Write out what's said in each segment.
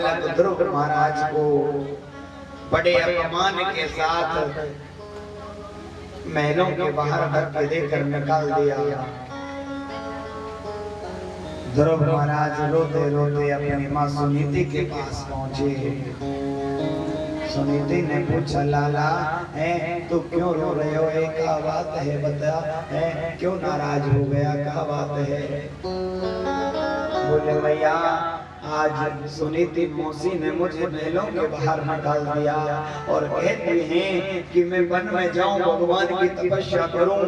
बालक ध्रुव महाराज को बड़े अपमान के साथ महलों के बाहर धक्के देकर निकाल दिया। ध्रुव महाराज रोते रोते अपनी मां सुनीति के पास पहुंचे। सुनीति ने पूछा, लाला है तो क्यों रो रहे हो? क्या बात है बता, है क्यों नाराज हो गया, क्या बात है? बोले भैया आज सुनीति मौसी ने मुझे महलों के बाहर निकाल दिया और कहती हैं कि मैं वन में जाऊं, भगवान की तपस्या करूं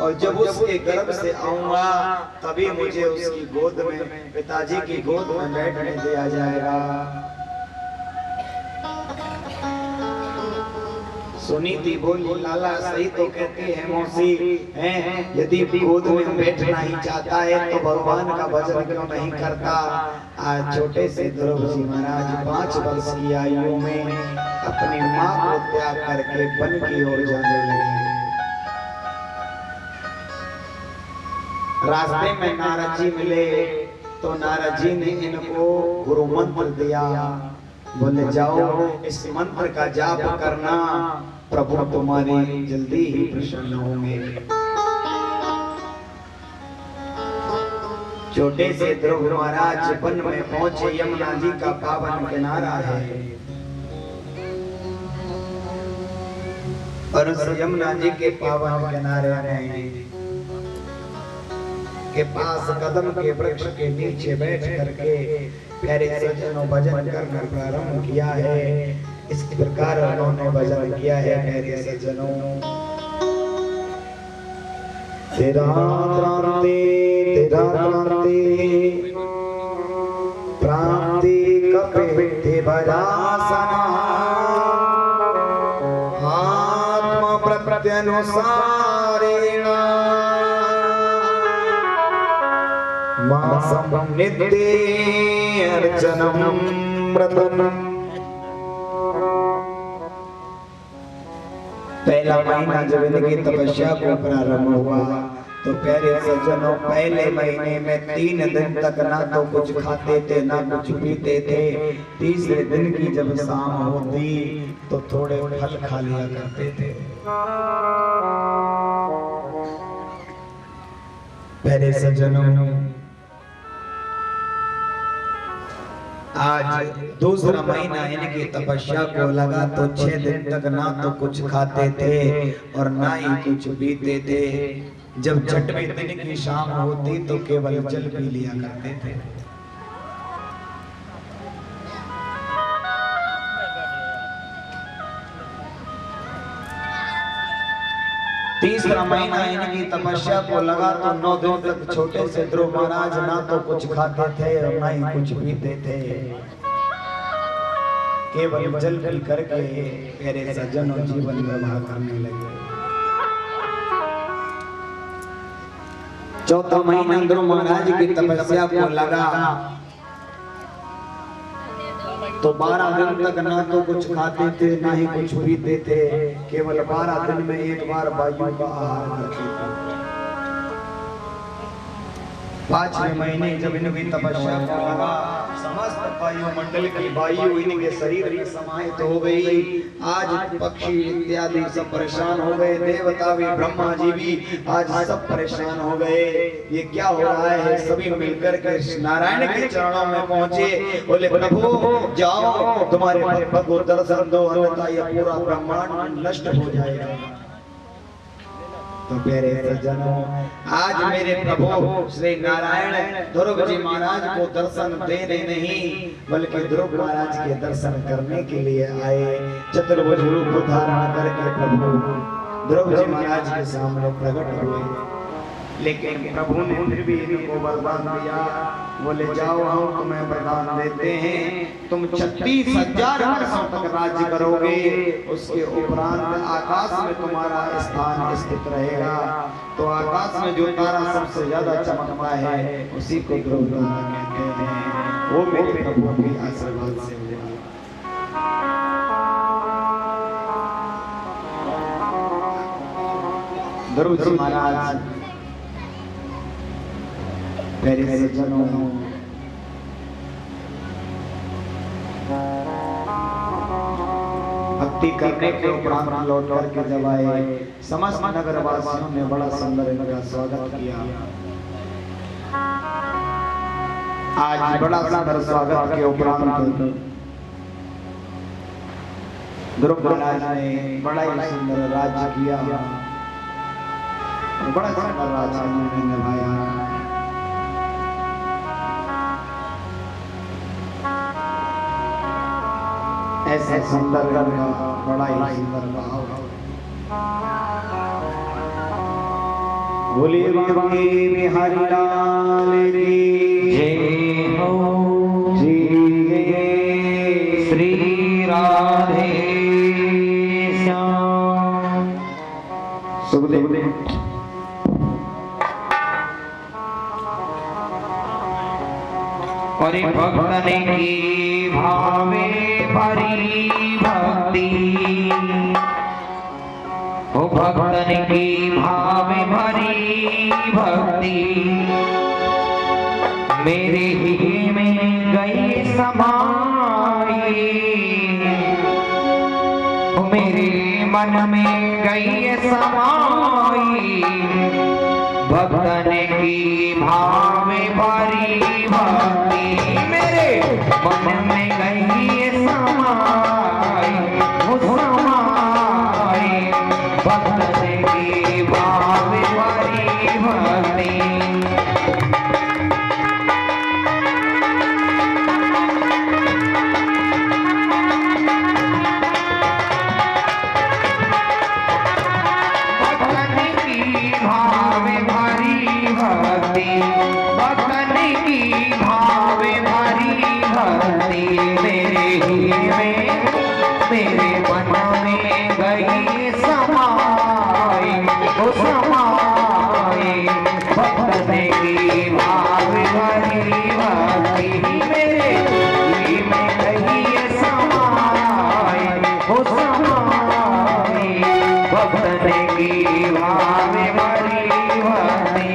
और जब उसके गर्भ से आऊंगा तभी मुझे उसकी गोद में, पिताजी की गोद में बैठने दिया जाएगा। सुनीति बोली, लाला सही तो कहती है मौसी, हैं यदि गोद में बैठना ही चाहता है तो भगवान का भजन क्यों नहीं करता? आज छोटे से ध्रुव जी महाराज 5 वर्ष की आयु में अपनी माँ को त्याग करके वन की ओर जाने लगे। रास्ते में नारद जी मिले तो नारद जी ने इनको गुरु मंत्र दिया। बोले जाओ इस मंत्र का जाप करना, प्रभु तुम्हारे जल्दी ही प्रसन्न होंगे। छोटे से ध्रुव महाराज वन में पहुंचे। यमुना जी का पावन किनारा है और उस यमुना जी के पावन किनारे में के पास कदम के वृक्ष के नीचे बैठ करके प्यारे सज्जनों भजन करना प्रारंभ किया है। इस प्रकार उन्होंने भजन किया है। प्यारे सज्जनों, तेरा क्रांति प्रांति कपिति भरासना आत्म प्रत्यनुसारेण मासं नित्ये अर्चनम व्रतम। पहला महीना जब इनकी तपस्या को प्रारंभ हुआ तो प्यारे सज्जनों पहले महीने में 3 दिन तक ना तो कुछ खाते थे ना कुछ पीते थे। तीसरे दिन की जब शाम होती तो थोड़े फल खा लिया करते थे। प्यारे सज्जनों आज दूसरा महीना इनकी तपस्या को लगा तो 6 दिन तक ना तो कुछ खाते थे और ना ही कुछ पीते थे। जब छठवें दिन की शाम होती तो केवल जल पी लिया करते थे। तीसरा महीना इनकी तपस्या को लगा तो 9 दिन तक छोटे से ध्रुव महाराज ना तो कुछ खाते थे और ना ही कुछ पीते थे, केवल जल पी करके मेरे सज्जनों जीवन निर्वाह करने लगे। चौथा महीना ध्रुव महाराज की तपस्या को लगा तो 12 दिन तक ना तो कुछ खाते थे ना ही कुछ पीते थे, केवल 12 दिन में एक बार वायु का आहार करते थे। 5वें महीने जब इनकी तपस्या को लगा समस्त वायुमंडल की वायु इनके शरीर में समाहित हो गई। आज पक्षी इत्यादि सब परेशान हो गए, देवता भी ब्रह्मा जी भी आज सब परेशान हो गए। ये क्या हो रहा है? सभी मिलकर के नारायण के चरणों में पहुंचे, बोले प्रभु जाओ तुम्हारे भक्त को दर्शन दो, अन्यथा ये पूरा ब्रह्मांड नष्ट हो जाएगा। तो प्यारे सज्जनों आज मेरे प्रभु श्री नारायण ध्रुव जी महाराज को दर्शन देने नहीं बल्कि ध्रुव महाराज के दर्शन करने के लिए आए। चतुर्भुज रूप धारण करके प्रभु ध्रुव जी महाराज के सामने प्रकट हुए, लेकिन प्रभु ने फिर भी इनको वरदान दिया। बोले जाओ हम तुम्हें वरदान देते हैं, तुम 36,000 वर्षों तक राज्य करोगे, उसके उपरांत आकाश में तुम्हारा स्थान स्थित रहेगा। तो आकाश में जो तारा सबसे ज्यादा चमकता है उसी को ध्रुव तारा कहते हैं। वो मेरे प्रभु के आशीर्वाद से हुआ। ध्रुव जी महाराज मेरे सज्जनों भक्ति करने के उपरांत लौट करके जब आए, समस्त नगर वासियों ने बड़ा सुंदर इनका स्वागत किया। आज बड़ा सुंदर स्वागत के उपरांत ध्रुव महाराज ने बड़ा ही सुंदर राज्य किया, बड़ा सुंदर राज्य उन्होंने निभाया। ऐसे सुंदर का बड़ा ही सुंदर भाव। बोले बाबा बिहारी लाल की जय हो। जय श्री राधे श्याम। सुखदेव और भक्तन की भावे भरी भक्ति, ओ भक्तन की भावे भरी भक्ति, मेरे ही में गई समाई, ओ मेरे मन में गई समाई, भक्तन की भावे भरी भक्ति, मेरे मन में गई समाई, समाई, भक्तन की भावे भरी भक्ति। मेरे मन में गई समाई, ओ समाई, भक्तन की भावे भरी भक्ति, मेरे में गई समाई, ओ समाई, भक्तन की भावे भरी भक्ति।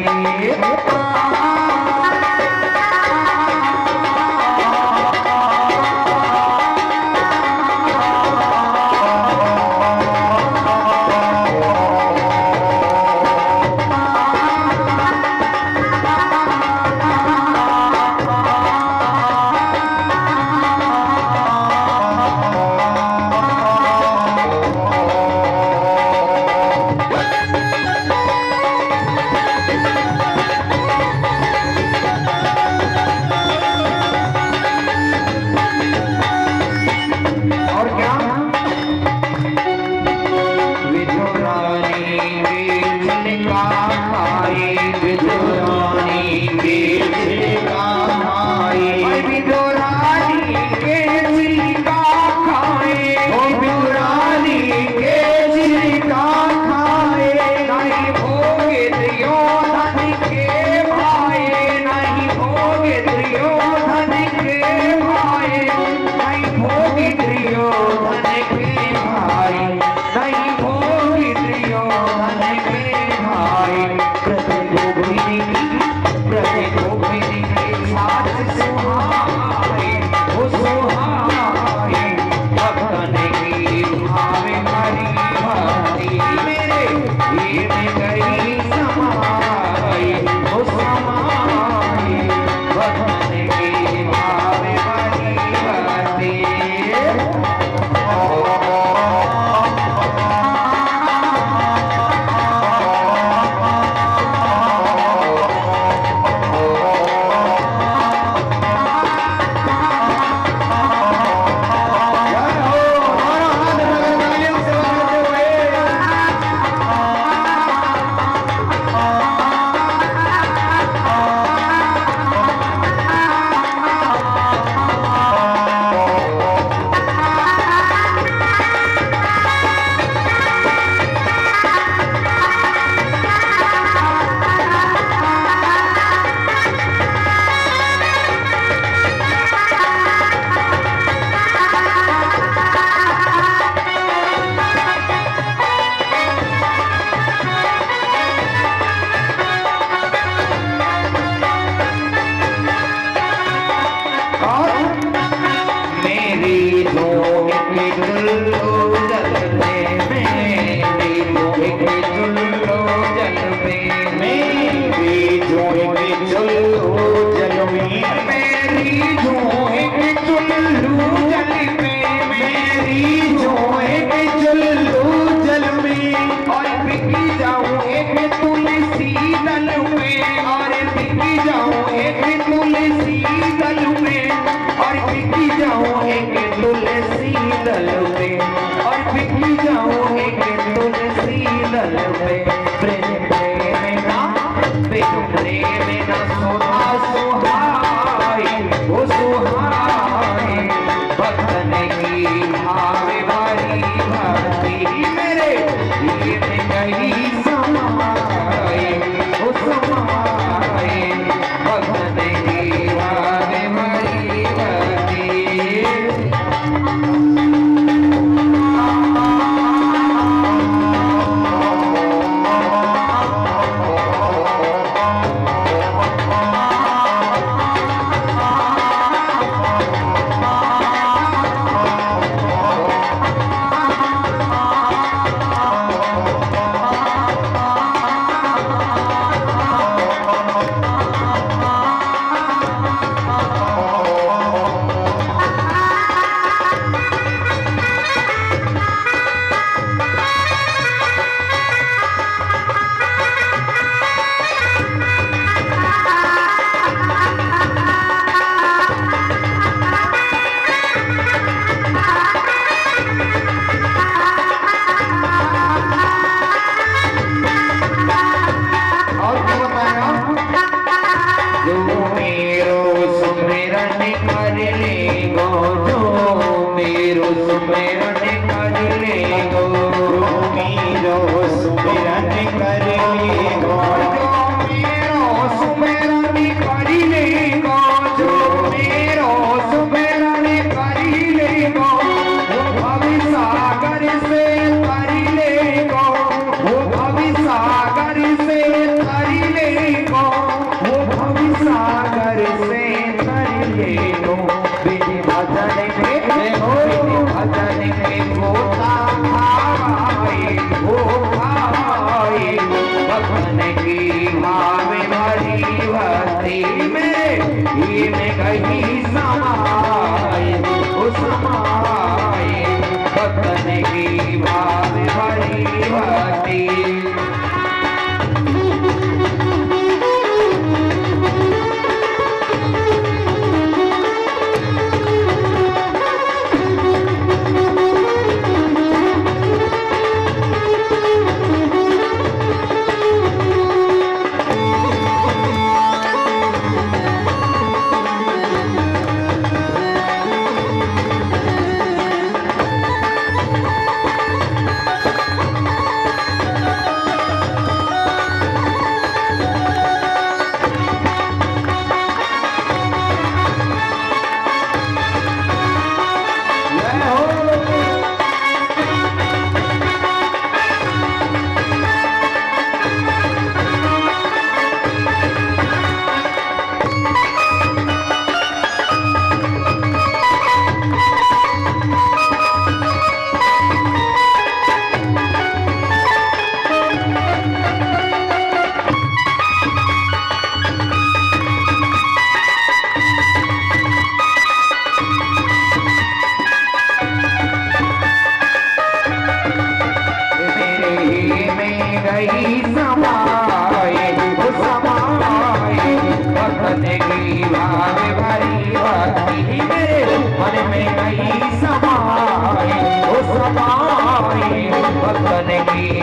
बिक जाऊं एक तुलसी दल में, और बिक जाऊं एक तुलसी दल में, और बिक जाऊं एक तुलसी दल में। प्रेम प्रेम ना सोहा सुहाई वो सुहाई, भक्तन की भावे भरी भक्ति मेरे दिल में गई समाई वो समाई, भक्तन की भावे भरी भक्ति।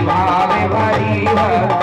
भावे भरी भक्ति।